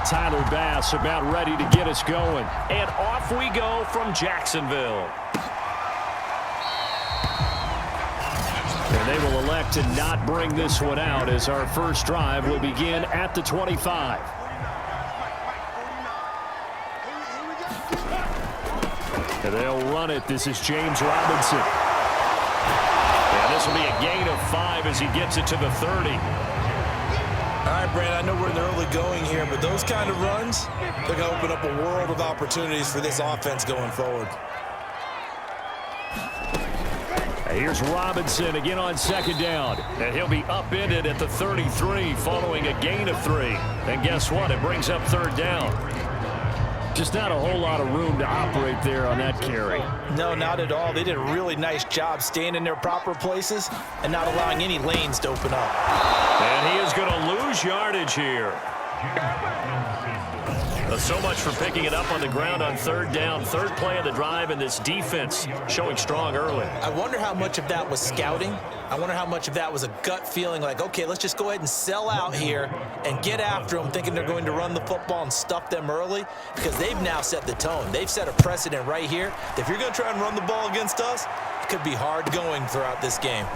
Tyler Bass about ready to get us going. And off we go from Jacksonville. And they will elect to not bring this one out as our first drive will begin at the 25. And they'll run it. This is James Robinson. And this will be a gain of 5 as he gets it to the 30. All right, Brandon, I know we're in the early going here, but those kind of runs, they're going to open up a world of opportunities for this offense going forward. Here's Robinson again on second down. And he'll be upended at the 33 following a gain of 3. And guess what? It brings up third down. Just not a whole lot of room to operate there on that carry. No, not at all. They did a really nice job staying in their proper places and not allowing any lanes to open up. And he is going to lose yardage here. So much for picking it up on the ground on third down. Third play of the drive, and this defense showing strong early. I wonder how much of that was scouting. I wonder how much of that was a gut feeling like, okay, let's just go ahead and sell out here and get after them, thinking they're going to run the football and stuff them early, because they've now set the tone. They've set a precedent right here. If you're going to try and run the ball against us, it could be hard going throughout this game.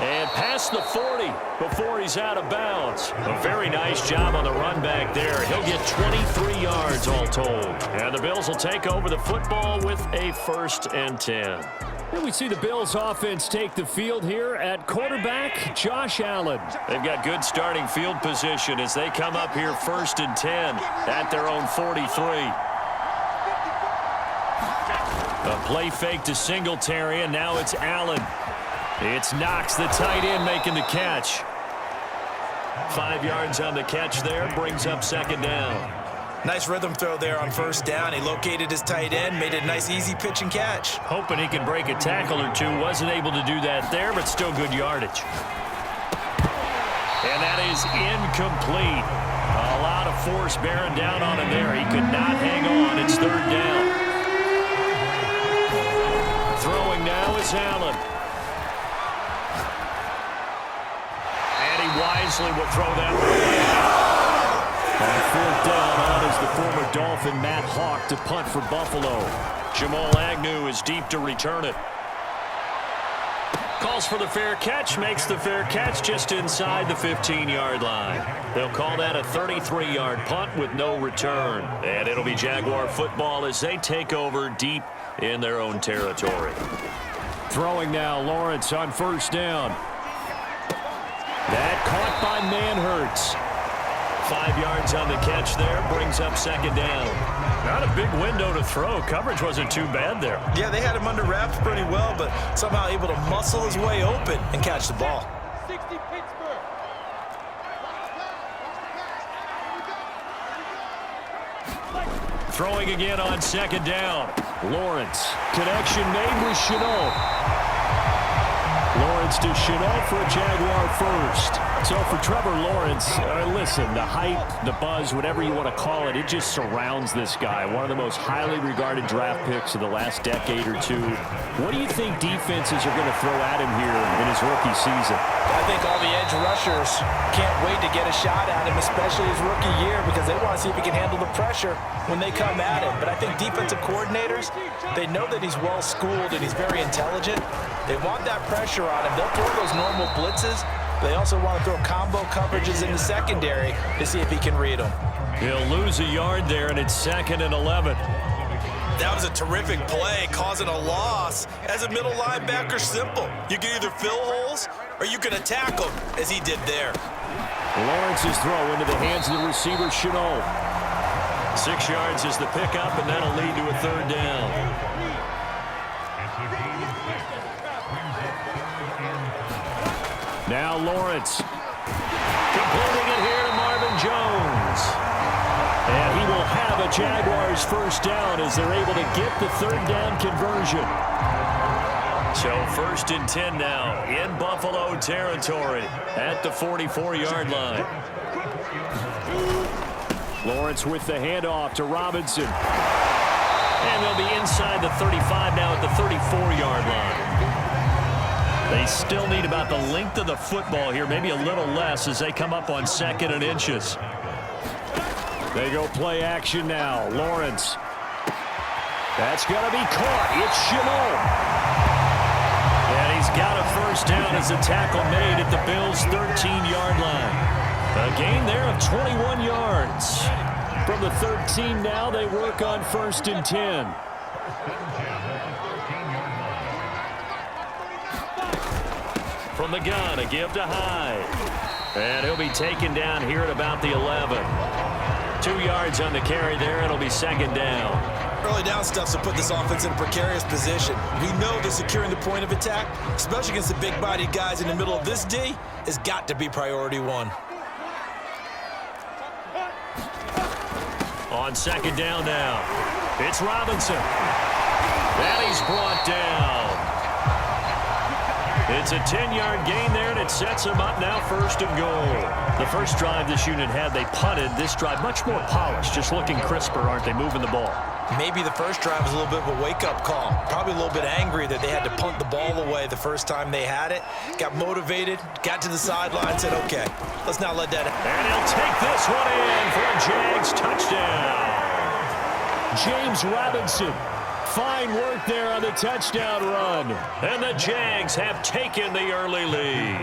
And past the 40 before he's out of bounds. A very nice job on the run back there. He'll get 23 yards all told. And the Bills will take over the football with a 1st and 10. And we see the Bills offense take the field here at quarterback, Josh Allen. They've got good starting field position as they come up here 1st and 10 at their own 43. A play fake to Singletary, and now it's Allen. It's Knox, the tight end, making the catch. 5 yards on the catch there, brings up second down. Nice rhythm throw there on first down. He located his tight end, made it a nice easy pitch and catch. Hoping he could break a tackle or two. Wasn't able to do that there, but still good yardage. And that is incomplete. A lot of force bearing down on him there. He could not hang on. It's third down. Throwing now is Allen. Wisely will throw that one. On fourth down, on is the former Dolphin Matt Hawk to punt for Buffalo. Jamal Agnew is deep to return it. Calls for the fair catch, makes the fair catch just inside the 15-yard line. They'll call that a 33-yard punt with no return. And it'll be Jaguar football as they take over deep in their own territory. Throwing now, Lawrence on first down. That caught by Manhertz. 5 yards on the catch there, brings up second down. Not a big window to throw. Coverage wasn't too bad there. Yeah, they had him under wraps pretty well, but somehow able to muscle his way open and catch the ball. 60 Pittsburgh. Throwing again on second down. Lawrence. Connection made with Chenault. Lawrence to Chenault for a Jaguar first. So for Trevor Lawrence, listen, the hype, the buzz, whatever you want to call it, it just surrounds this guy. One of the most highly regarded draft picks of the last decade or two. What do you think defenses are going to throw at him here in his rookie season? I think all the edge rushers can't wait to get a shot at him, especially his rookie year, because they want to see if he can handle the pressure when they come at him. But I think defensive coordinators, they know that he's well-schooled and he's very intelligent. They want that pressure on him. They'll throw those normal blitzes. They also want to throw combo coverages in the secondary to see if he can read them. He'll lose a yard there, and it's 2nd and 11. That was a terrific play, causing a loss. As a middle linebacker, simple. You can either fill holes or you can attack them, as he did there. Lawrence's throw into the hands of the receiver, Chenault. 6 yards is the pickup, and that'll lead to a third down. Now Lawrence completing it here to Marvin Jones. And he will have a Jaguars first down as they're able to get the third down conversion. So 1st and 10 now in Buffalo territory at the 44-yard line. Lawrence with the handoff to Robinson. And they'll be inside the 35 now at the 34-yard line. They still need about the length of the football here, maybe a little less as they come up on 2nd and inches. They go play action now. Lawrence. That's going to be caught. It's Shimon. And he's got a first down as a tackle made at the Bills' 13-yard line. A gain there of 21 yards. From the 13 now, they work on 1st and 10. From the gun, a give to Hyde. And he'll be taken down here at about the 11. 2 yards on the carry there. It'll be 2nd down. Early down stuff to put this offense in a precarious position. We know that securing the point of attack, especially against the big-bodied guys in the middle of this D, has got to be priority one. On 2nd down now, it's Robinson. And he's brought down. It's a 10-yard gain there, and it sets them up now 1st and goal. The first drive this unit had, they punted. This drive much more polished, just looking crisper, aren't they, moving the ball? Maybe the first drive was a little bit of a wake-up call. Probably a little bit angry that they had to punt the ball away the first time they had it. Got motivated, got to the sideline, said, okay, let's not let that happen. And he'll take this one in for a Jags touchdown. James Robinson. Fine work there on the touchdown run. And the Jags have taken the early lead.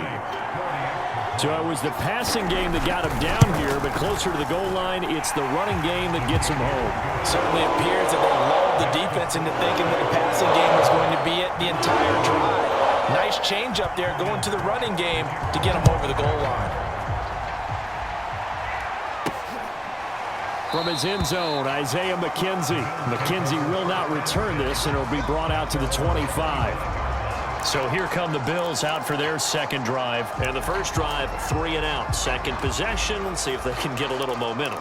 So it was the passing game that got him down here, but closer to the goal line, it's the running game that gets him home. Certainly appears that they lulled the defense into thinking that the passing game was going to be it the entire drive. Nice change up there going to the running game to get him over the goal line. From his end zone, Isaiah McKenzie. McKenzie will not return this, and it'll be brought out to the 25. So here come the Bills out for their second drive. And the first drive, 3 and out. Second possession. Let's see if they can get a little momentum.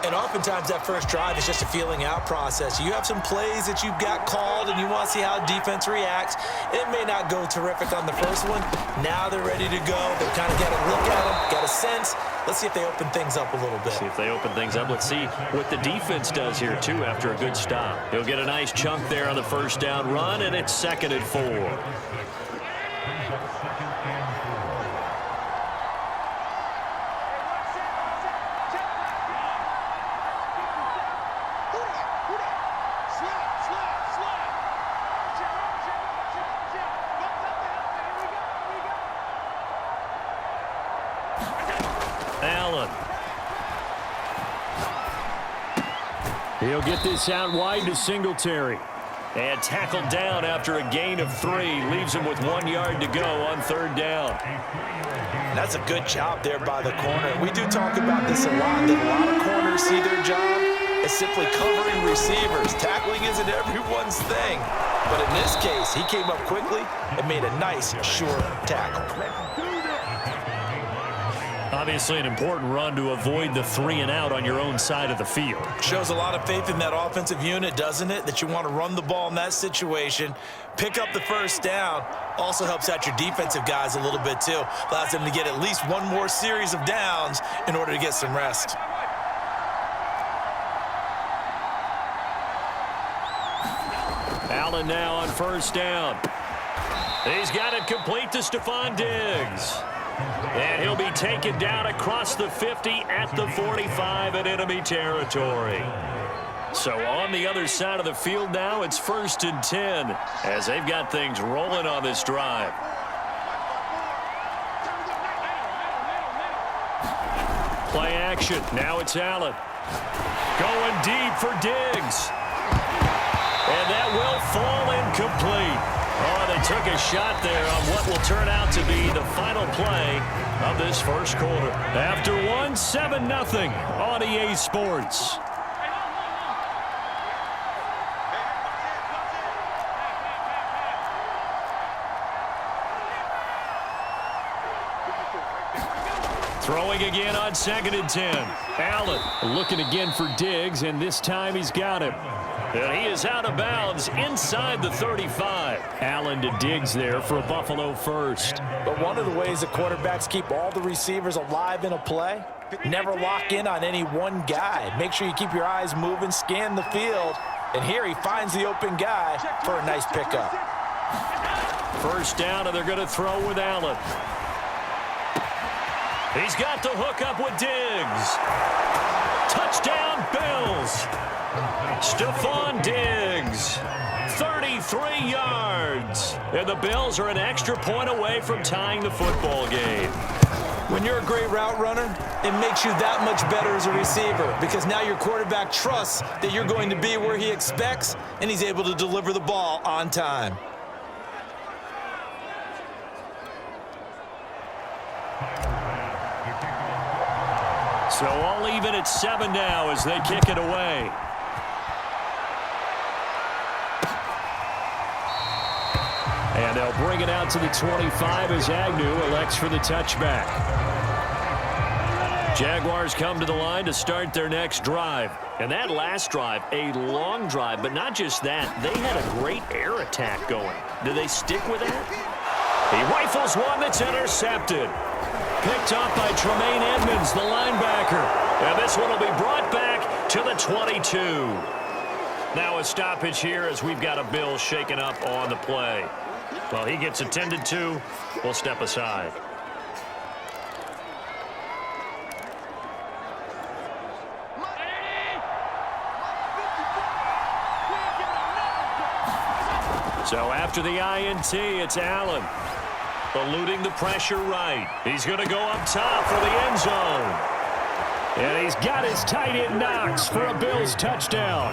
And oftentimes that first drive is just a feeling out process. You have some plays that you've got called and you want to see how defense reacts. It may not go terrific on the first one. Now they're ready to go. They've kind of got a look at them, got a sense. Let's see if they open things up a little bit. See if they open things up. Let's see what the defense does here, too, after a good stop. He'll get a nice chunk there on the first down run, and it's 2nd and 4. He'll get this out wide to Singletary. And tackled down after a gain of 3. Leaves him with 1 yard to go on 3rd down. That's a good job there by the corner. We do talk about this a lot, that a lot of corners see their job as simply covering receivers. Tackling isn't everyone's thing. But in this case, he came up quickly and made a nice, sure tackle. Obviously an important run to avoid the 3 and out on your own side of the field. Shows a lot of faith in that offensive unit, doesn't it? That you want to run the ball in that situation. Pick up the first down. Also helps out your defensive guys a little bit too. Allows them to get at least one more series of downs in order to get some rest. Allen now on first down. He's got it complete to Stephon Diggs. And he'll be taken down across the 50 at the 45 in enemy territory. So on the other side of the field now, it's 1st and 10 as they've got things rolling on this drive. Play action. Now it's Allen. Going deep for Diggs. And that will fall incomplete. Oh, they took a shot there on what will turn out to be the final play of this first quarter. After one, 7-0 on EA Sports. Throwing again on 2nd and 10. Allen looking again for Diggs, and this time he's got him. And he is out of bounds inside the 35. Allen to Diggs there for a Buffalo first. But one of the ways the quarterbacks keep all the receivers alive in a play, never lock in on any one guy. Make sure you keep your eyes moving, scan the field. And here he finds the open guy for a nice pickup. First down, and they're going to throw with Allen. He's got the hook up with Diggs. Touchdown, Bills. Stephon Diggs, 33 yards. And the Bills are an extra point away from tying the football game. When you're a great route runner, it makes you that much better as a receiver because now your quarterback trusts that you're going to be where he expects, and he's able to deliver the ball on time. So all even at 7 now as they kick it away. And they'll bring it out to the 25 as Agnew elects for the touchback. Jaguars come to the line to start their next drive. And that last drive, a long drive, but not just that. They had a great air attack going. Do they stick with that? He rifles one that's intercepted. Picked up by Tremaine Edmonds, the linebacker. And this one will be brought back to the 22. Now a stoppage here as we've got a Bill shaken up on the play. Well, he gets attended to. We'll step aside. So after the INT, it's Allen. Eluding the pressure right. He's going to go up top for the end zone. And he's got his tight end Knox for a Bills touchdown.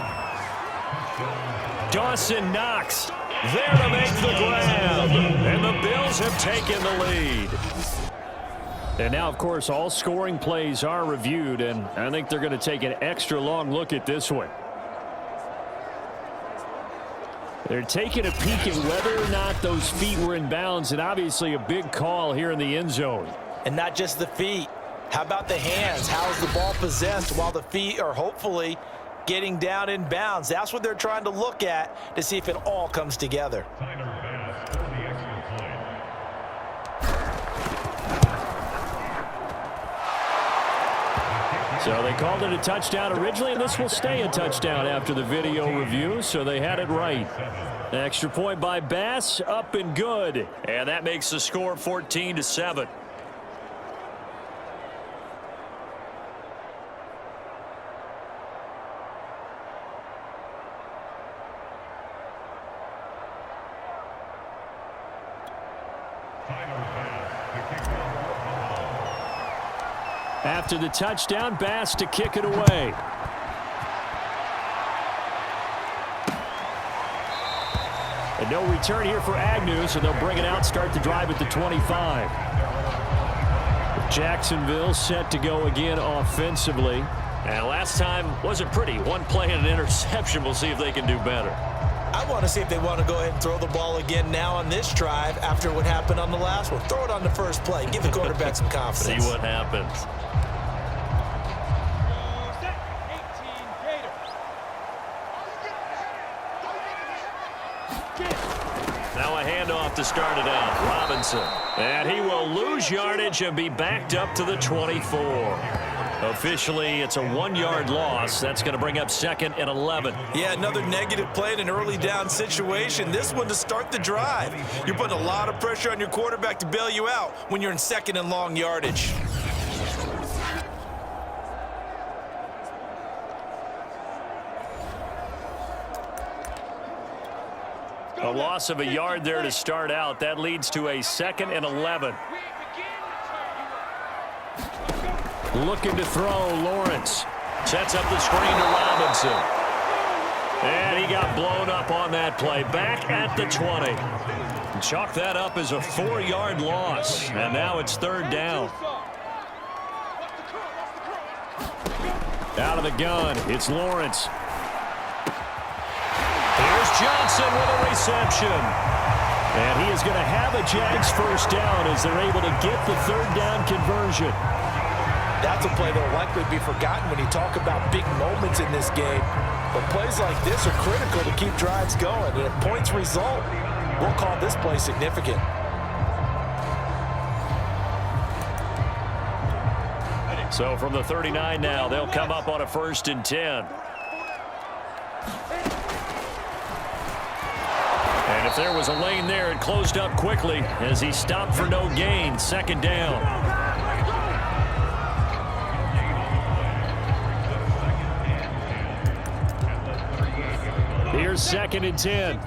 Dawson Knox there to make the grab. And the Bills have taken the lead. And now, of course, all scoring plays are reviewed, and I think they're going to take an extra long look at this one. They're taking a peek at whether or not those feet were in bounds, and obviously a big call here in the end zone. And not just the feet. How about the hands? How is the ball possessed while the feet are hopefully getting down in bounds? That's what they're trying to look at to see if it all comes together. So they called it a touchdown originally, and this will stay a touchdown after the video review, so they had it right. Extra point by Bass, up and good. And that makes the score 14-7. After the touchdown, Bass to kick it away. And no return here for Agnew, so they'll bring it out, start the drive at the 25. Jacksonville set to go again offensively. And last time wasn't pretty. One play and an interception. We'll see if they can do better. I want to see if they want to go ahead and throw the ball again now on this drive after what happened on the last one. Throw it on the first play. Give the quarterback some confidence. See what happens. Now a handoff to start it out. Robinson. And he will lose yardage and be backed up to the 24. Officially, it's a 1-yard loss. That's going to bring up 2nd and 11. Yeah, another negative play in an early down situation. This one to start the drive. You're putting a lot of pressure on your quarterback to bail you out when you're in 2nd and long yardage. A loss of a yard there to start out. That leads to a 2nd and 11. Looking to throw, Lawrence. Sets up the screen to Robinson. And he got blown up on that play. Back at the 20. Chalk that up as a 4-yard loss. And now it's 3rd down. Out of the gun, it's Lawrence. Here's Johnson with a reception. And he is going to have a Jags first down as they're able to get the 3rd down conversion. That's a play that will likely be forgotten when you talk about big moments in this game. But plays like this are critical to keep drives going. And if points result, we'll call this play significant. So from the 39 now, they'll come up on a 1st and 10. And a there was a lane there, it closed up quickly as he stopped for no gain. Second down. Here's 2nd and 10.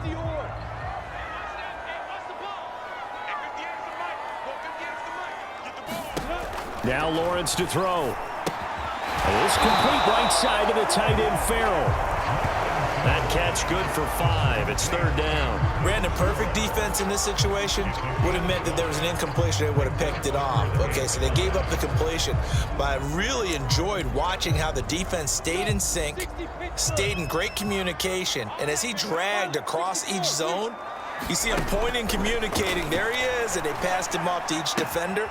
Now Lawrence to throw. It's complete right side to the tight end Farrell. That catch good for 5. It's 3rd down. Brandon, perfect defense in this situation would have meant that there was an incompletion. They would have picked it off. Okay, so they gave up the completion. But I really enjoyed watching how the defense stayed in sync, stayed in great communication. And as he dragged across each zone, you see him pointing, communicating. There he is, and they passed him off to each defender.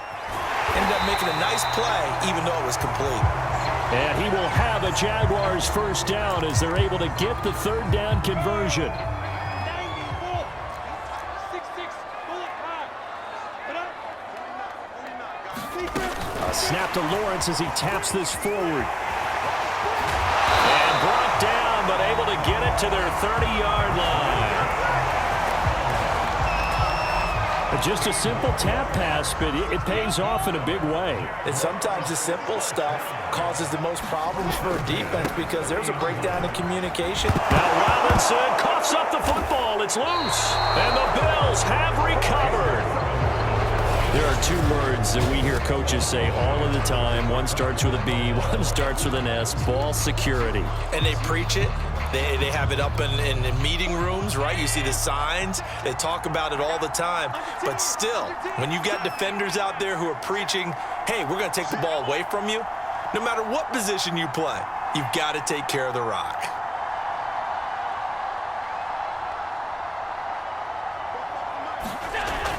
Ended up making a nice play, even though it was complete. And he will have a Jaguars first down as they're able to get the 3rd down conversion. A snap to Lawrence as he taps this forward. And brought down, but able to get it to their 30-yard line. Just a simple tap pass, but it pays off in a big way. And sometimes the simple stuff causes the most problems for a defense because there's a breakdown in communication. Now Robinson coughs up the football. It's loose. And the Bills have recovered. There are 2 words that we hear coaches say all of the time. One starts with a B, one starts with an S. Ball security. And they preach it. They have it up in meeting rooms, right? You see the signs. They talk about it all the time. But still, when you got defenders out there who are preaching, hey, we're going to take the ball away from you, no matter what position you play, you've got to take care of the rock.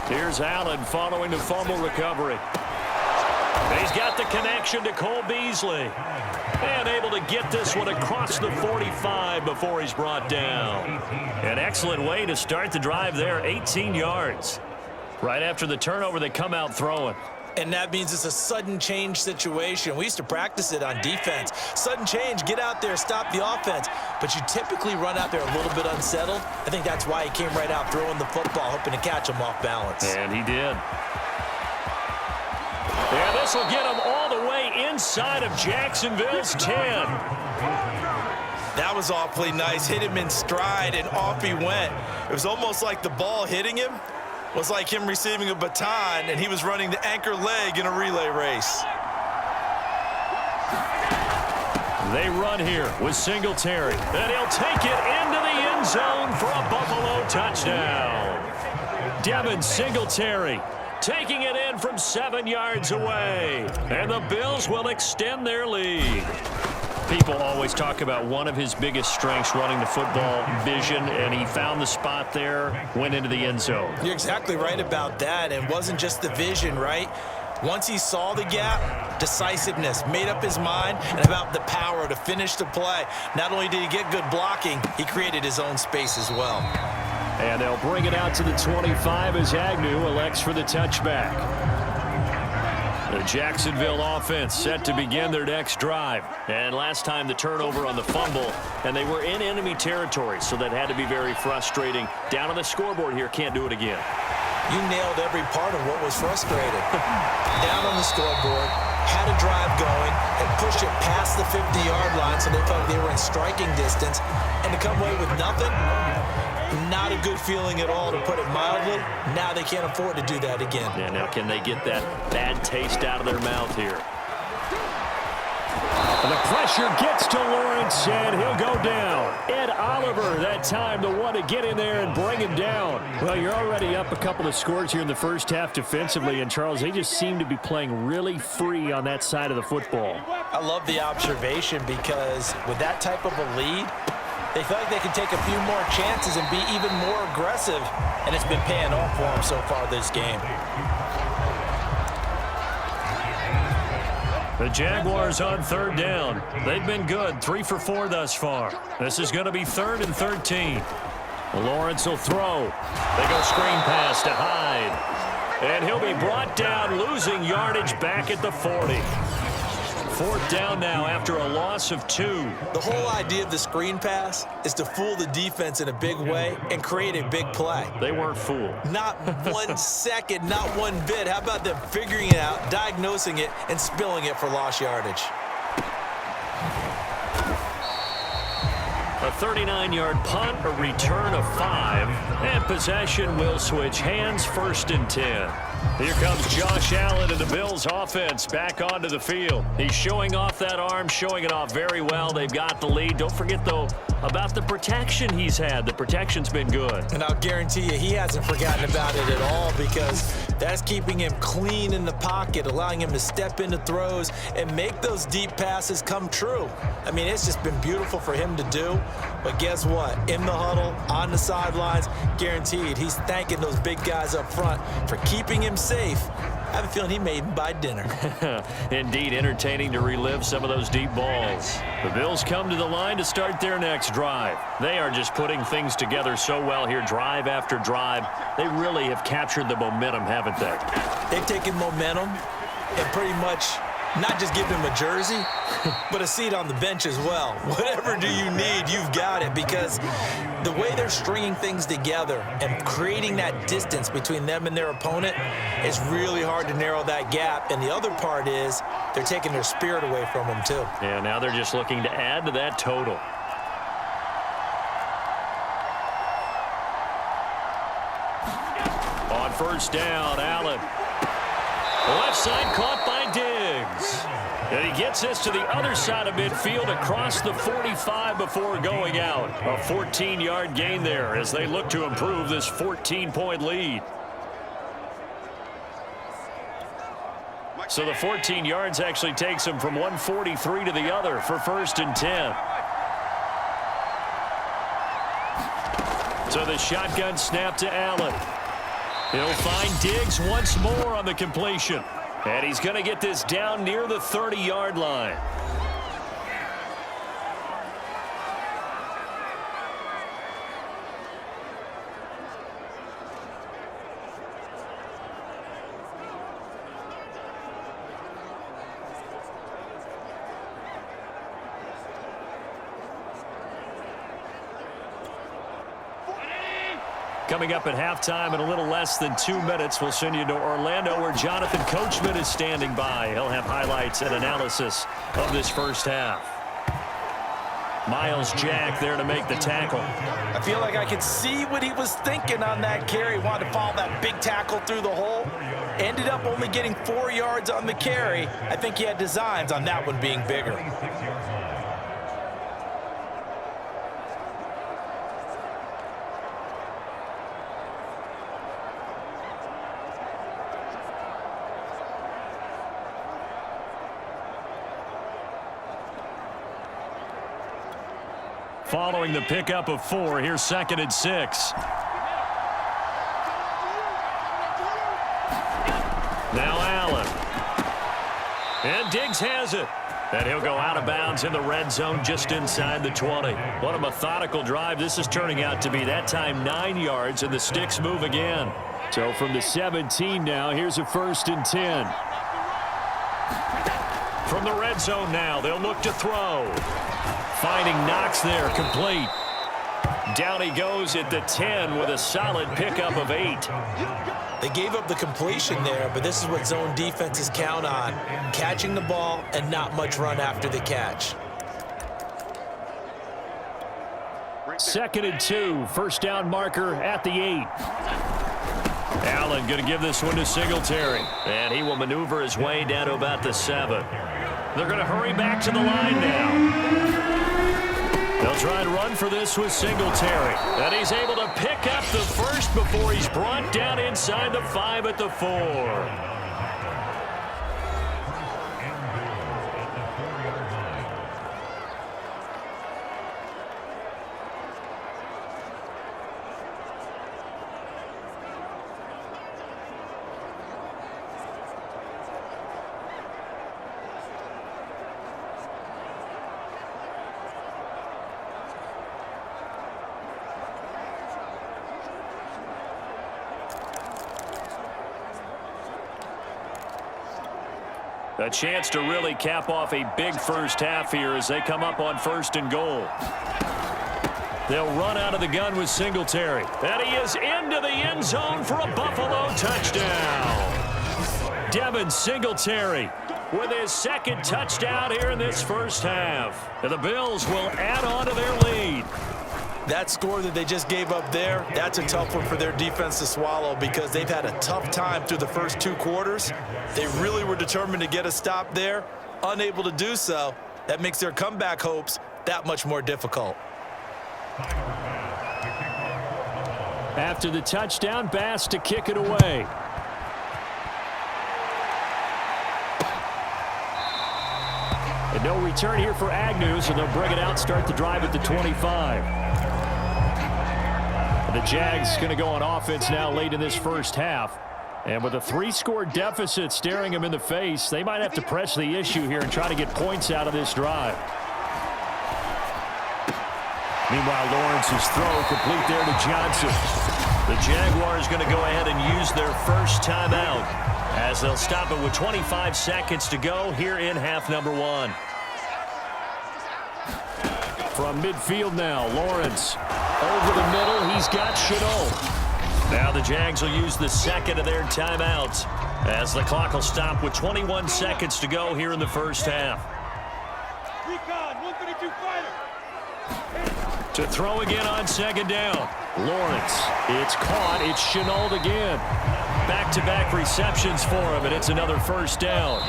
Here's Allen following the fumble recovery. He's got the connection to Cole Beasley. And able to get this one across the 45 before he's brought down. An excellent way to start the drive there, 18 yards. Right after the turnover, they come out throwing. And that means it's a sudden change situation. We used to practice it on defense. Sudden change, get out there, stop the offense. But you typically run out there a little bit unsettled. I think that's why he came right out throwing the football, hoping to catch him off balance. And he did. And this will get him all the way inside of Jacksonville's 10. That was awfully nice. Hit him in stride, and off he went. It was almost like the ball hitting him was like him receiving a baton, and he was running the anchor leg in a relay race. They run here with Singletary, and he'll take it into the end zone for a Buffalo touchdown. Devin Singletary taking it in from 7 yards away, and the Bills will extend their lead. People always talk about one of his biggest strengths running the football, vision, and he found the spot there, went into the end zone. You're exactly right about that. It wasn't just the vision, right? Once he saw the gap, decisiveness, made up his mind, and about the power to finish the play. Not only did he get good blocking, he created his own space as well. And they'll bring it out to the 25 as Agnew elects for the touchback. The Jacksonville offense set to begin their next drive. And last time the turnover on the fumble, and they were in enemy territory, so that had to be very frustrating. Down on the scoreboard here, can't do it again. You nailed every part of what was frustrating. Down on the scoreboard, had a drive going, and pushed it past the 50-yard line so they felt they were in striking distance. And to come away with nothing, not a good feeling at all, to put it mildly. Now they can't afford to do that again. Yeah, now can they get that bad taste out of their mouth here? And the pressure gets to Lawrence, and he'll go down. Ed Oliver, that time, the one to get in there and bring him down. Well, you're already up a couple of scores here in the first half defensively, and Charles, they just seem to be playing really free on that side of the football. I love the observation because with that type of a lead, they feel like they can take a few more chances and be even more aggressive, and it's been paying off for them so far this game. The Jaguars on third down. They've been good, 3 for 4 thus far. This is going to be 3rd and 13. Lawrence will throw. They go screen pass to Hyde. And he'll be brought down, losing yardage back at the 40. 4th down now after a loss of 2. The whole idea of the screen pass is to fool the defense in a big way and create a big play. They weren't fooled. Not 1 second, not one bit. How about them figuring it out, diagnosing it, and spilling it for lost yardage? A 39-yard punt, a return of 5, and possession will switch hands, 1st and 10. Here comes Josh Allen and the Bills offense back onto the field. He's showing off that arm, showing it off very well. They've got the lead. Don't forget, though, about the protection he's had. The protection's been good. And I'll guarantee you he hasn't forgotten about it at all, because that's keeping him clean in the pocket, allowing him to step into throws and make those deep passes come true. I mean, it's just been beautiful for him to do. But guess what? In the huddle, on the sidelines, guaranteed he's thanking those big guys up front for keeping him safe. I have a feeling he may even buy dinner. Indeed, entertaining to relive some of those deep balls. The Bills come to the line to start their next drive. They are just putting things together so well here, drive after drive. They really have captured the momentum, haven't they? They've taken momentum and pretty much not just give him a jersey, but a seat on the bench as well. Whatever do you need, you've got it, because the way they're stringing things together and creating that distance between them and their opponent is really hard to narrow that gap. And the other part is they're taking their spirit away from them too. Yeah, now they're just looking to add to that total. On 1st down, Allen. Left side caught by Diggs. And he gets this to the other side of midfield across the 45 before going out. A 14-yard gain there as they look to improve this 14-point lead. So the 14 yards actually takes him from 143 to the other for 1st and 10. So the shotgun snap to Allen. He'll find Diggs once more on the completion. And he's going to get this down near the 30-yard line. Coming up at halftime in a little less than 2 minutes, we'll send you to Orlando where Jonathan Coachman is standing by. He'll have highlights and analysis of this first half. Miles Jack there to make the tackle. I feel like I could see what he was thinking on that carry. Wanted to follow that big tackle through the hole. Ended up only getting 4 yards on the carry. I think he had designs on that one being bigger. Following the pickup of 4, here's 2nd and 6. Now Allen. And Diggs has it. And he'll go out of bounds in the red zone just inside the 20. What a methodical drive this is turning out to be. That time 9 yards, and the sticks move again. So from the 17 now, here's a 1st and 10. From the red zone now, they'll look to throw. Finding Knox there, complete. Down he goes at the 10 with a solid pickup of 8. They gave up the completion there, but this is what zone defenses count on. Catching the ball and not much run after the catch. 2nd and 2, 1st down marker at the 8. Allen going to give this one to Singletary. And he will maneuver his way down to about the 7. They're going to hurry back to the line now. They'll try and run for this with Singletary. And he's able to pick up the first before he's brought down inside the 5 at the 4. A chance to really cap off a big first half here as they come up on 1st and goal. They'll run out of the gun with Singletary. And he is into the end zone for a Buffalo touchdown. Devin Singletary with his 2nd touchdown here in this first half. And the Bills will add on to their lead. That score that they just gave up there, that's a tough one for their defense to swallow because they've had a tough time through the first 2 quarters. They really were determined to get a stop there, unable to do so. That makes their comeback hopes that much more difficult. After the touchdown, Bass to kick it away. And no return here for Agnew, so they'll bring it out, start the drive at the 25. The Jags going to go on offense now late in this first half. And with a 3-score deficit staring them in the face, they might have to press the issue here and try to get points out of this drive. Meanwhile, Lawrence's throw complete there to Johnson. The Jaguars going to go ahead and use their first timeout as they'll stop it with 25 seconds to go here in half number 1. From midfield now, Lawrence over the middle. He's got Chenault. Now the Jags will use the 2nd of their timeouts as the clock will stop with 21 seconds to go here in the first half. To throw again on 2nd down. Lawrence. It's caught. It's Chenault again. Back-to-back receptions for him, and it's another first down.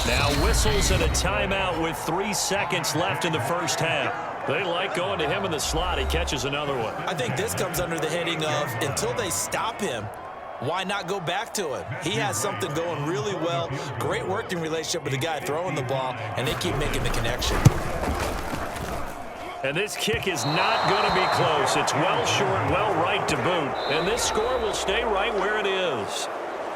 Now whistles and a timeout with 3 seconds left in the first half. They like going to him in the slot. He catches another one. I think this comes under the heading of until they stop him, why not go back to him? He has something going really well. Great working relationship with the guy throwing the ball, and they keep making the connection. And this kick is not going to be close. It's well short, well right to boot. And this score will stay right where it is.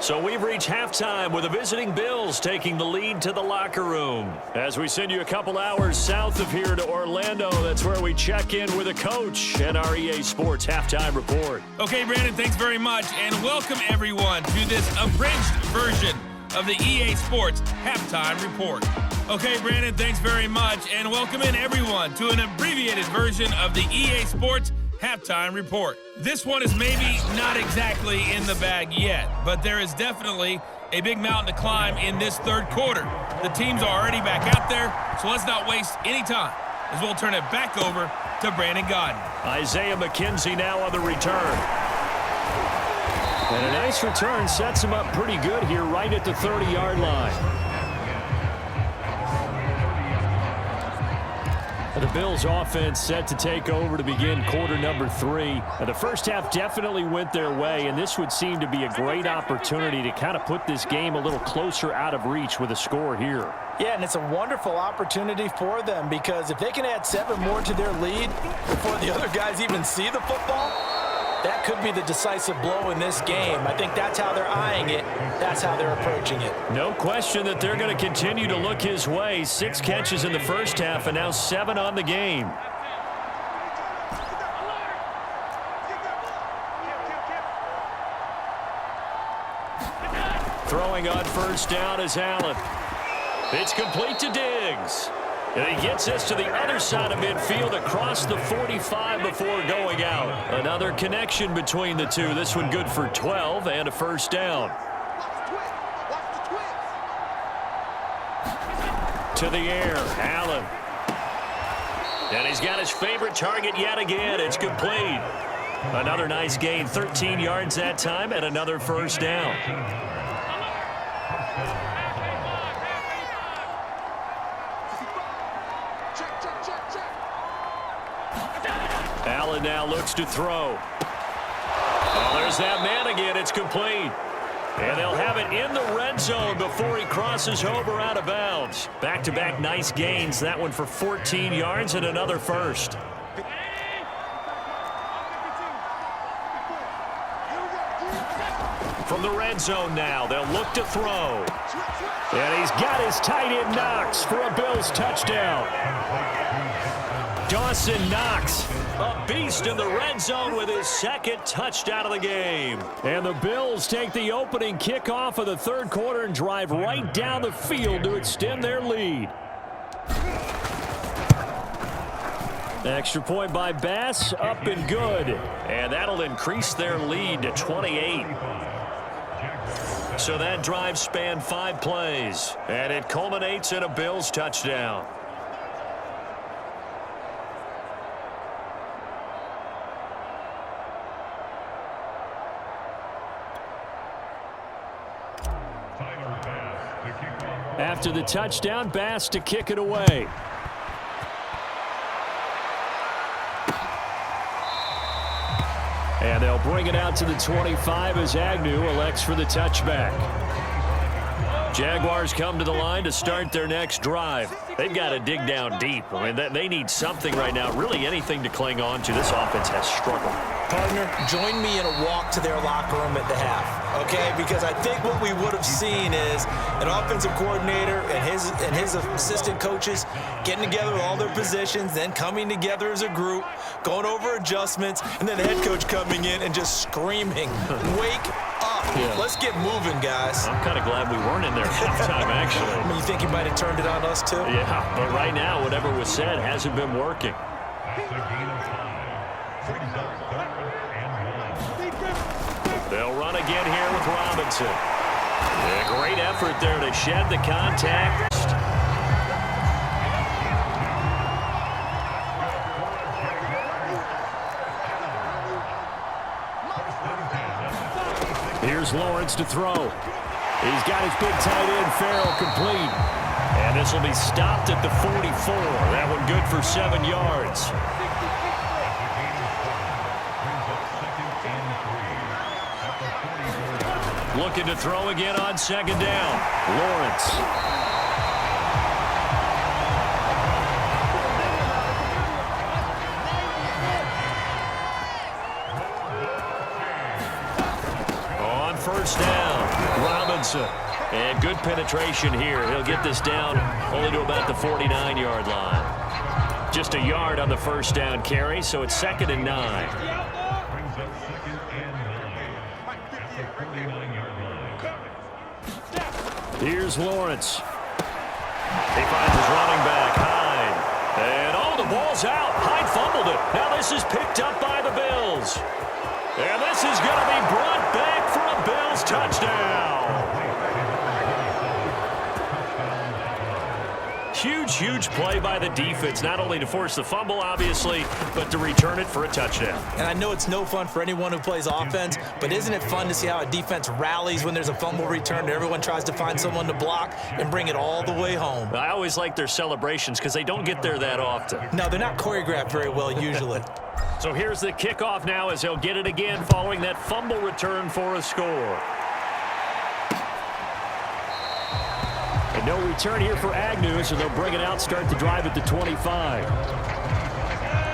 So we've reached halftime with the visiting Bills taking the lead to the locker room. As we send you a couple hours south of here to Orlando, that's where we check in with a coach and our EA Sports Halftime Report. Okay, Brandon, thanks very much. And welcome, everyone, to this abridged version of the EA Sports Halftime Report. Okay, Brandon, thanks very much. And welcome in, everyone, to an abbreviated version of the EA Sports Halftime Report. This one is maybe not exactly in the bag yet, but there is definitely a big mountain to climb in this 3rd quarter. The teams are already back out there, so let's not waste any time as we'll turn it back over to Brandon Godden. Isaiah McKenzie now on the return. And a nice return sets him up pretty good here right at the 30-yard line. The Bills offense set to take over to begin quarter number 3. The first half definitely went their way, and this would seem to be a great opportunity to kind of put this game a little closer out of reach with a score here. Yeah, and it's a wonderful opportunity for them because if they can add 7 more to their lead before the other guys even see the football, that could be the decisive blow in this game. I think that's how they're eyeing it. That's how they're approaching it. No question that they're going to continue to look his way. 6 catches in the first half and now 7 on the game. Throwing on first down is Allen. It's complete to Diggs. And he gets this to the other side of midfield across the 45 before going out. Another connection between the two. This one good for 12 and a first down. To the air, Allen. And he's got his favorite target yet again. It's complete. Another nice gain, 13 yards that time, and another first down. Allen now looks to throw. Oh, there's that man again. It's complete. And they'll have it in the red zone before he crosses over out of bounds. Back-to-back nice gains. That one for 14 yards and another first. From the red zone now, they'll look to throw. And he's got his tight end Knox for a Bills touchdown. Dawson Knox, a beast in the red zone with his second touchdown of the game. And the Bills take the opening kickoff of the third quarter and drive right down the field to extend their lead. Extra point by Bass, up and good. And that'll increase their lead to 28. So that drive spanned 5 plays, and it culminates in a Bills touchdown. After the touchdown, Bass to kick it away. And they'll bring it out to the 25 as Agnew elects for the touchback. Jaguars come to the line to start their next drive. They've got to dig down deep. I mean, they need something right now, really anything to cling on to. This offense has struggled. Partner, join me in a walk to their locker room at the half, okay? Because I think what we would have seen is an offensive coordinator and his assistant coaches getting together with all their positions, then coming together as a group, going over adjustments, and then the head coach coming in and just screaming, wake up. Yeah. Let's get moving, guys. I'm kind of glad we weren't in there at halftime, actually. I mean, you think he might have turned it on us, too? Yeah, but right now, whatever was said hasn't been working. They'll run again here with Robinson. A great effort there to shed the contact. Here's Lawrence to throw. He's got his big tight end, Farrell, complete. And this will be stopped at the 44. That one good for 7 yards. Looking to throw again on second down. Lawrence. On first down, Robinson. And good penetration here. He'll get this down only to about the 49-yard line. Just a yard on the first down carry, so it's 2nd and 9. Here's Lawrence. He finds his running back, Hyde. And, the ball's out. Hyde fumbled it. Now this is picked up by the Bills. And this is going to be brought back for a Bills touchdown. Huge play by the defense, not only to force the fumble, obviously, but to return it for a touchdown. And I know it's no fun for anyone who plays offense, but isn't it fun to see how a defense rallies when there's a fumble return and everyone tries to find someone to block and bring it all the way home? I always like their celebrations because they don't get there that often. No, they're not choreographed very well usually. So here's the kickoff now as he'll get it again following that fumble return for a score. And no return here for Agnew, so they'll bring it out, start the drive at the 25.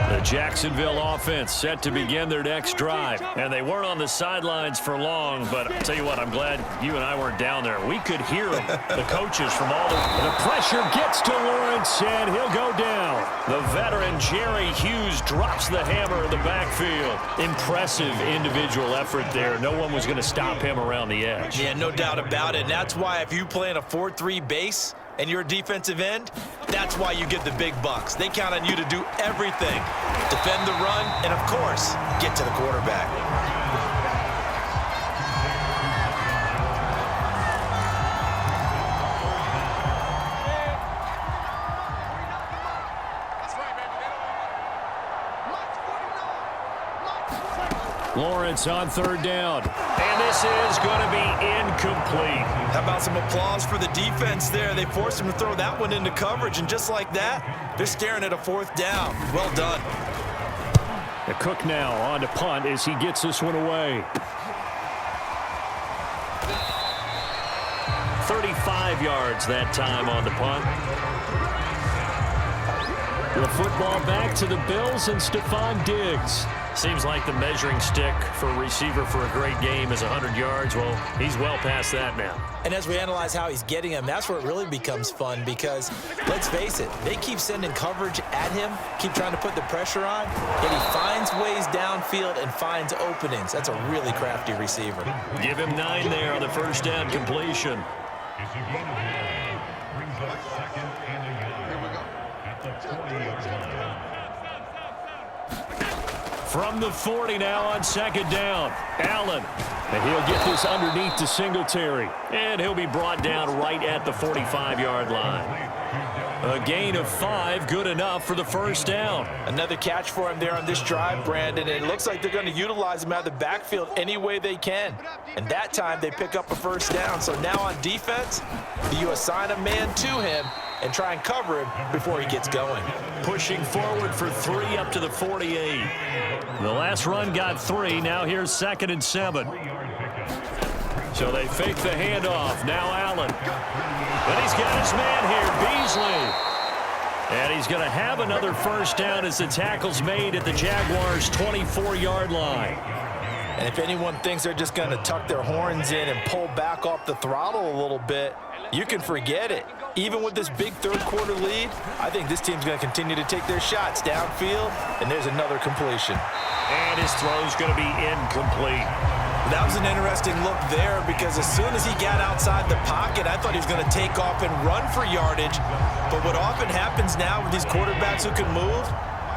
The Jacksonville offense set to begin their next drive. And they weren't on the sidelines for long, but I'll tell you what, I'm glad you and I weren't down there. We could hear them, the coaches from all the pressure gets to Lawrence, and he'll go down. The veteran Jerry Hughes drops the hammer in the backfield. Impressive individual effort there. No one was going to stop him around the edge. Yeah, no doubt about it. And that's why if you play in a 4-3 base and you're a defensive end, that's why you get the big bucks. They count on you to do everything. Defend the run, and of course, get to the quarterback. Lawrence on third down. And this is going to be incomplete. How about some applause for the defense there? They forced him to throw that one into coverage, and just like that, they're staring at a 4th down. Well done. The Cook now on to punt as he gets this one away. 35 yards that time on the punt. The football back to the Bills and Stephon Diggs. Seems like the measuring stick for a receiver for a great game is 100 yards. Well, he's well past that now. And as we analyze how he's getting them, that's where it really becomes fun because, let's face it, they keep sending coverage at him, keep trying to put the pressure on, yet he finds ways downfield and finds openings. That's a really crafty receiver. Give him 9 there on the first down completion. From the 40 now on second down, Allen. And he'll get this underneath to Singletary. And he'll be brought down right at the 45-yard line. A gain of 5, good enough for the first down. Another catch for him there on this drive, Brandon. It looks like they're going to utilize him out of the backfield any way they can. And that time they pick up a first down. So now on defense, you assign a man to him and try and cover him before he gets going. Pushing forward for 3 up to the 48. The last run got 3. Now here's 2nd and 7. So they fake the handoff. Now Allen. But he's got his man here, Beasley. And he's going to have another first down as the tackle's made at the Jaguars' 24-yard line. And if anyone thinks they're just going to tuck their horns in and pull back off the throttle a little bit, you can forget it. Even with this big third-quarter lead, I think this team's going to continue to take their shots downfield, and there's another completion. And his throw's going to be incomplete. That was an interesting look there because as soon as he got outside the pocket, I thought he was going to take off and run for yardage. But what often happens now with these quarterbacks who can move,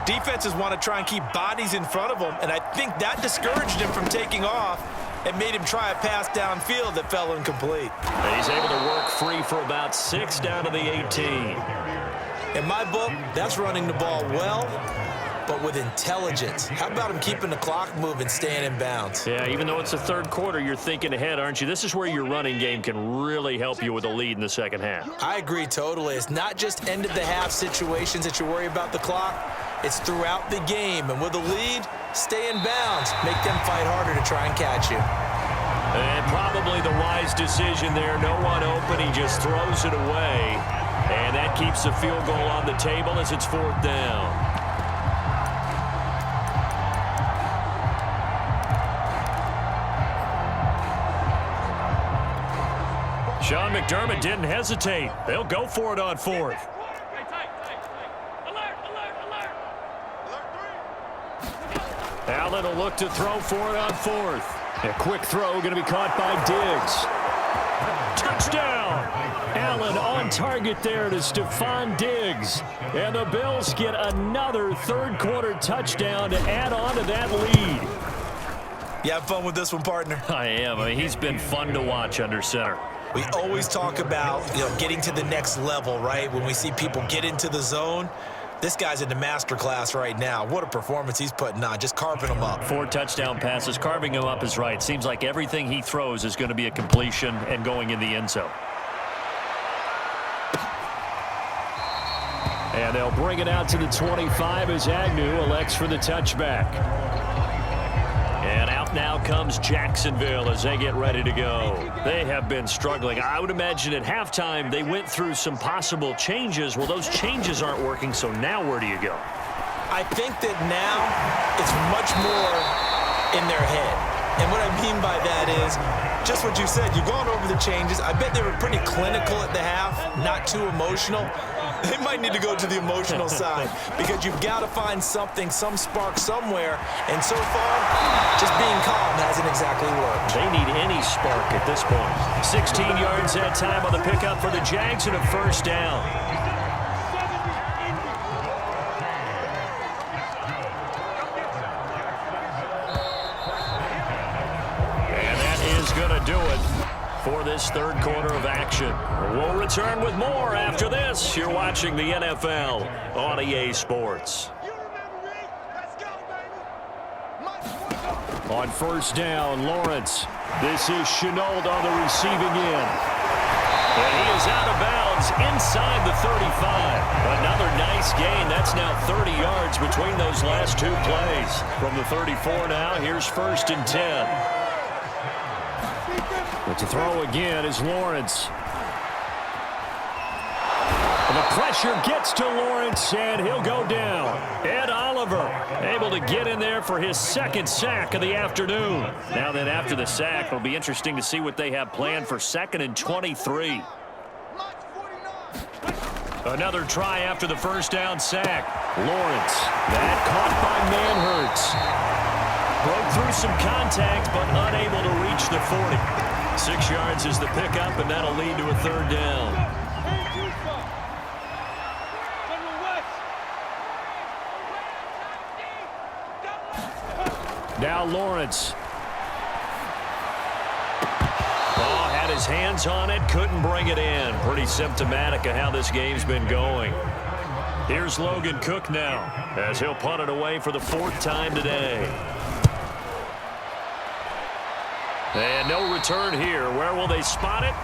defenses want to try and keep bodies in front of them, and I think that discouraged him from taking off and made him try a pass downfield that fell incomplete. And he's able to work free for about 6 down to the 18. In my book, that's running the ball well, but with intelligence. How about him keeping the clock moving, staying in bounds? Yeah, even though it's the third quarter, you're thinking ahead, aren't you? This is where your running game can really help you with a lead in the second half. I agree totally. It's not just end-of-the-half situations that you worry about the clock. It's throughout the game. And with a lead, stay in bounds. Make them fight harder to try and catch you. And probably the wise decision there. No one open. He just throws it away. And that keeps the field goal on the table as it's 4th down. Sean McDermott didn't hesitate. They'll go for it on 4th. Allen will look to throw for it on 4th. A quick throw going to be caught by Diggs. Touchdown! Allen on target there to Stephon Diggs. And the Bills get another third-quarter touchdown to add on to that lead. You have fun with this one, partner? I am. I mean, he's been fun to watch under center. We always talk about, getting to the next level, right? When we see people get into the zone, this guy's in the master class right now. What a performance he's putting on, just carving them up. 4 touchdown passes. Carving him up is right. Seems like everything he throws is going to be a completion and going in the end zone. And they'll bring it out to the 25 as Agnew elects for the touchback. And out now comes Jacksonville as they get ready to go. They have been struggling. I would imagine at halftime they went through some possible changes. Well, those changes aren't working, so now where do you go? I think that now it's much more in their head. And what I mean by that is just what you said. You've gone over the changes. I bet they were pretty clinical at the half, not too emotional. They might need to go to the emotional side because you've got to find something, some spark somewhere. And so far, just being calm hasn't exactly worked. They need any spark at this point. 16 yards that time on the pickup for the Jags and a first down. And that is going to do it for this third quarter of action. We'll return with more after this. You're watching the NFL on EA Sports. On first down, Lawrence. This is Chenault on the receiving end. And he is out of bounds inside the 35. Another nice gain. That's now 30 yards between those last 2 plays. From the 34 now, here's 1st and 10. But to throw again is Lawrence. And the pressure gets to Lawrence, and he'll go down. Ed Oliver Oliver able to get in there for his second sack of the afternoon. Now then, after the sack, it'll be interesting to see what they have planned for 2nd and 23. Another try after the first down sack. Lawrence, that caught by Manhertz. Broke through some contact, but unable to reach the 40. 6 yards is the pickup, and that'll lead to a 3rd down. Now Lawrence. Had his hands on it, couldn't bring it in. Pretty symptomatic of how this game's been going. Here's Logan Cook now, as he'll punt it away for the 4th time today. And no return here. Where will they spot it?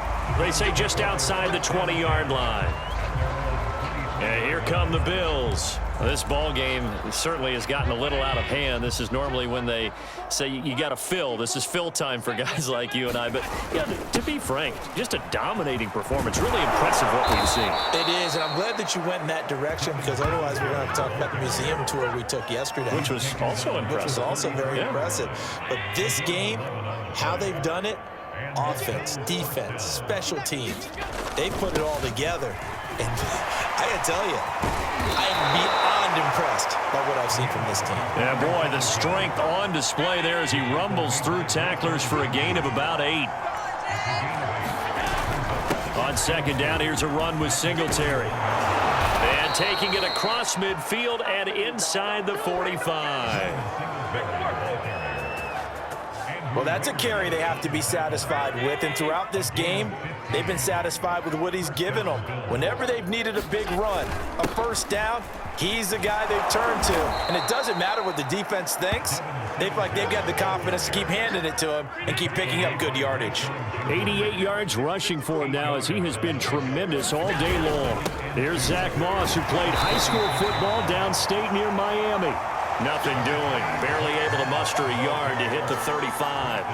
They say just outside the 20-yard line. And here come the Bills. This ball game certainly has gotten a little out of hand. This is normally when they say you got to fill. This is fill time for guys like you and I. But yeah, to be frank, just a dominating performance. Really impressive what we've seen. It is, and I'm glad that you went in that direction, because otherwise we're going to talk about the museum tour we took yesterday. Which was also impressive. Which was also very impressive. But this game, how they've done it, offense, defense, special teams, they put it all together. And I got to tell you, I am beyond impressed by what I've seen from this team. Yeah, boy, the strength on display there as he rumbles through tacklers for a gain of about 8. On 2nd down, here's a run with Singletary. And taking it across midfield and inside the 45. Well, that's a carry they have to be satisfied with, and throughout this game, they've been satisfied with what he's given them. Whenever they've needed a big run, a 1st down, he's the guy they've turned to. And it doesn't matter what the defense thinks. They feel like they've got the confidence to keep handing it to him and keep picking up good yardage. 88 yards rushing for him now, as he has been tremendous all day long. Here's Zach Moss, who played high school football downstate near Miami. Nothing doing. Barely able to muster a yard to hit the 35.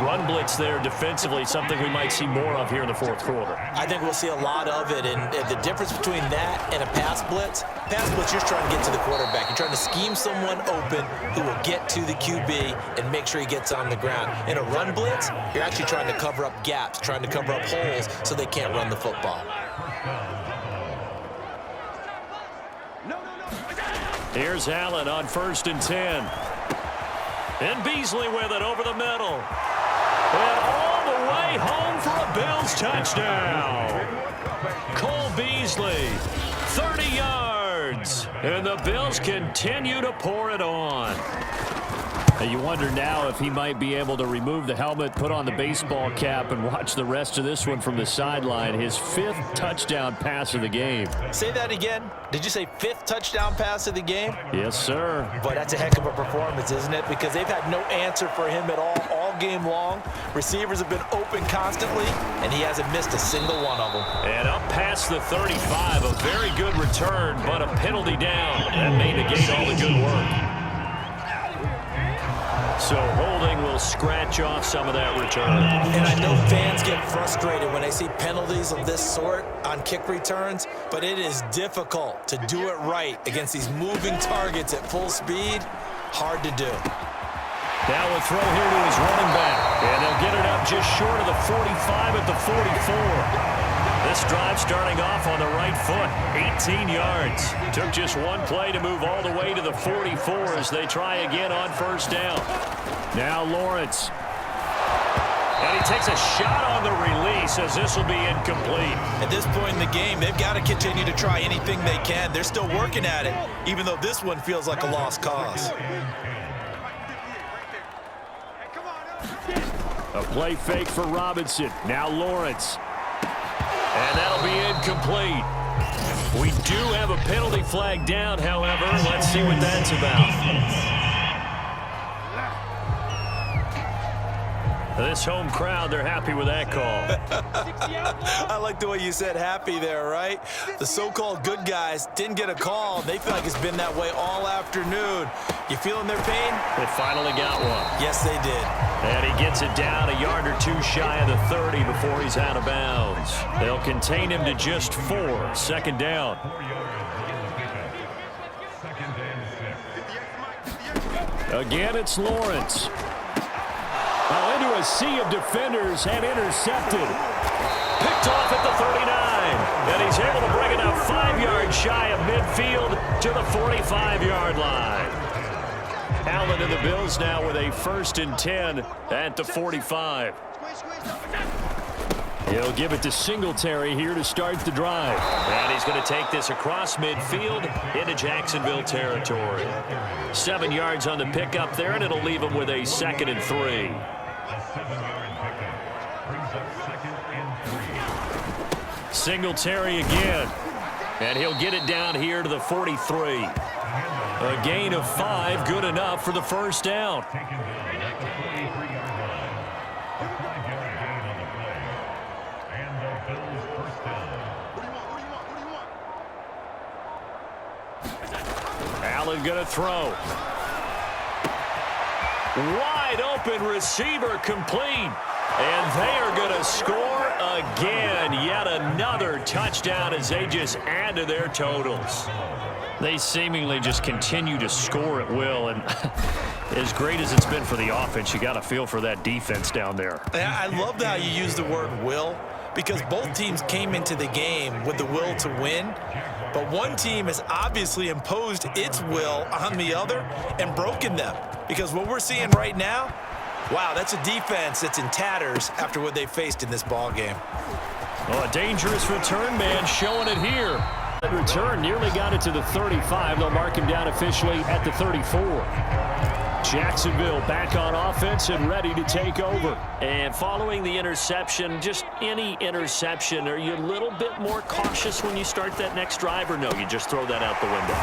Run blitz there defensively, something we might see more of here in the 4th quarter. I think we'll see a lot of it, and the difference between that and a pass blitz, you're just trying to get to the quarterback. You're trying to scheme someone open who will get to the QB and make sure he gets on the ground. In a run blitz, you're actually trying to cover up gaps, trying to cover up holes so they can't run the football. Here's Allen on 1st and 10. And Beasley with it over the middle. And all the way home for a Bills touchdown. Cole Beasley, 30 yards. And the Bills continue to pour it on. You wonder now if he might be able to remove the helmet, put on the baseball cap, and watch the rest of this one from the sideline. His 5th touchdown pass of the game. Say that again. Did you say 5th touchdown pass of the game? Yes, sir. But that's a heck of a performance, isn't it? Because they've had no answer for him at all game long. Receivers have been open constantly, and he hasn't missed a single one of them. And up past the 35, a very good return, but a penalty down. That may negate all the good work. So holding will scratch off some of that return. And I know fans get frustrated when they see penalties of this sort on kick returns, but it is difficult to do it right against these moving targets at full speed. Hard to do. Now a throw here to his running back. And they'll get it up just short of the 45 at the 44. This drive starting off on the right foot, 18 yards. Took just one play to move all the way to the 44 as they try again on 1st down. Now Lawrence. And he takes a shot on the release as this will be incomplete. At this point in the game, they've got to continue to try anything they can. They're still working at it, even though this one feels like a lost cause. A play fake for Robinson. Now Lawrence. And that'll be incomplete. We do have a penalty flag down, however. Let's see what that's about. This home crowd, they're happy with that call. I like the way you said happy there, right? The so-called good guys didn't get a call. They feel like it's been that way all afternoon. You feeling their pain? They finally got one. Yes, they did. And he gets it down a yard or two shy of the 30 before he's out of bounds. They'll contain him to just 4. 2nd down. Again, it's Lawrence. Now into a sea of defenders and intercepted. Picked off at the 39. And he's able to bring it up 5 yards shy of midfield to the 45-yard line. Allen and the Bills now with a 1st and 10 at the 45. He'll give it to Singletary here to start the drive. And he's going to take this across midfield into Jacksonville territory. 7 yards on the pickup there, and it'll leave him with a 2nd and 3. Singletary again. And he'll get it down here to the 43. A gain of 5, good enough for the 1st down. Allen going to throw. Wide open receiver complete. And they are going to score again. Yet another touchdown as they just add to their totals. They seemingly just continue to score at will. And as great as it's been for the offense, you got to feel for that defense down there. I love how you use the word will, because both teams came into the game with the will to win. But one team has obviously imposed its will on the other and broken them. Because what we're seeing right now, wow, that's a defense that's in tatters after what they faced in this ball game. Oh, a dangerous return man showing it here. That return nearly got it to the 35. They'll mark him down officially at the 34. Jacksonville back on offense and ready to take over. And following the interception, just any interception, are you a little bit more cautious when you start that next drive, or no, you just throw that out the window?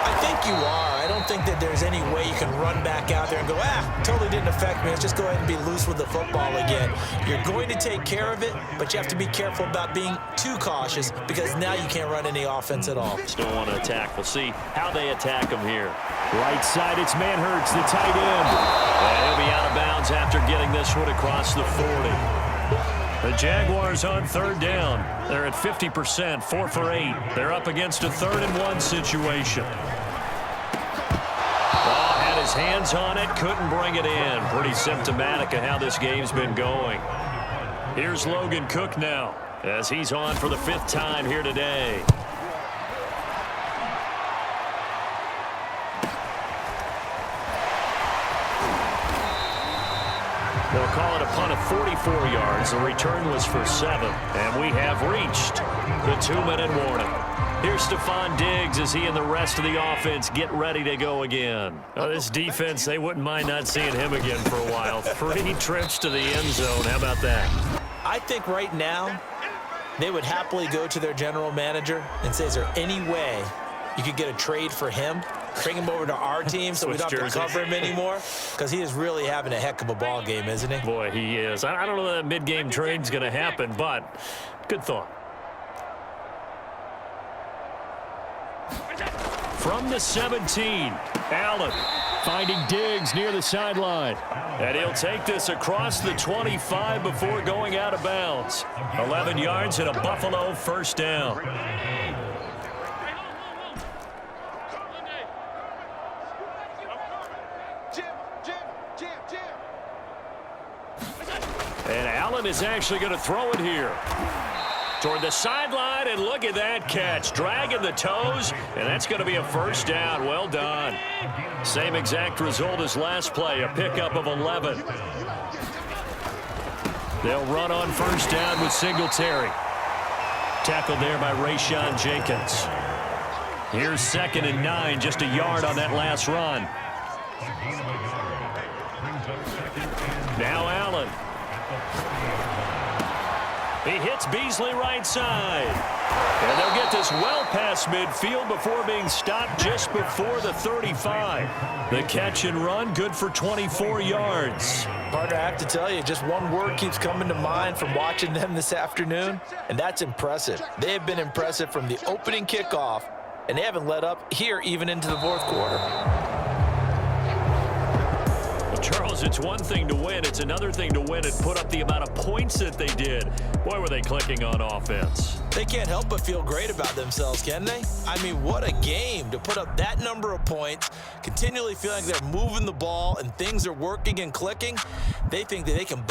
I think you are. I don't think that there's any way you can run back out there and go, totally didn't affect me. Let's just go ahead and be loose with the football again. You're going to take care of it, but you have to be careful about being too cautious, because now you can't run any offense at all. Still want to attack. We'll see how they attack them here. Right side, it's Manhurts, the tight end. And he'll be out of bounds after getting this one across the 40. The Jaguars on 3rd down. They're at 50%, 4 for 8. They're up against a 3rd and 1 situation. Had his hands on it, couldn't bring it in. Pretty symptomatic of how this game's been going. Here's Logan Cook now, as he's on for the 5th time here today. They'll call it a punt of 44 yards. The return was for 7. And we have reached the 2-minute warning. Here's Stephon Diggs as he and the rest of the offense get ready to go again. Oh, this defense, they wouldn't mind not seeing him again for a while. 3 trips to the end zone. How about that? I think right now they would happily go to their general manager and say, is there any way you could get a trade for him? Bring him over to our team so we don't have to cover him anymore, because he is really having a heck of a ball game, isn't he? Boy, he is. I don't know that mid-game trade's going to happen, but good thought. From the 17, Allen finding Diggs near the sideline. And he'll take this across the 25 before going out of bounds. 11 yards and a Buffalo 1st down. And Allen is actually going to throw it here. Toward the sideline, and look at that catch. Dragging the toes, and that's going to be a 1st down. Well done. Same exact result as last play, a pickup of 11. They'll run on 1st down with Singletary. Tackled there by Rayshon Jenkins. Here's 2nd and 9, just a yard on that last run. Now Allen. He hits Beasley right side. And they'll get this well past midfield before being stopped just before the 35. The catch and run, good for 24 yards. Partner, I have to tell you, just one word keeps coming to mind from watching them this afternoon, and that's impressive. They have been impressive from the opening kickoff, and they haven't let up here even into the 4th quarter. Charles, it's one thing to win. It's another thing to win and put up the amount of points that they did. Boy, were they clicking on offense. They can't help but feel great about themselves, can they? I mean, what a game to put up that number of points, continually feeling like they're moving the ball and things are working and clicking. They think that they can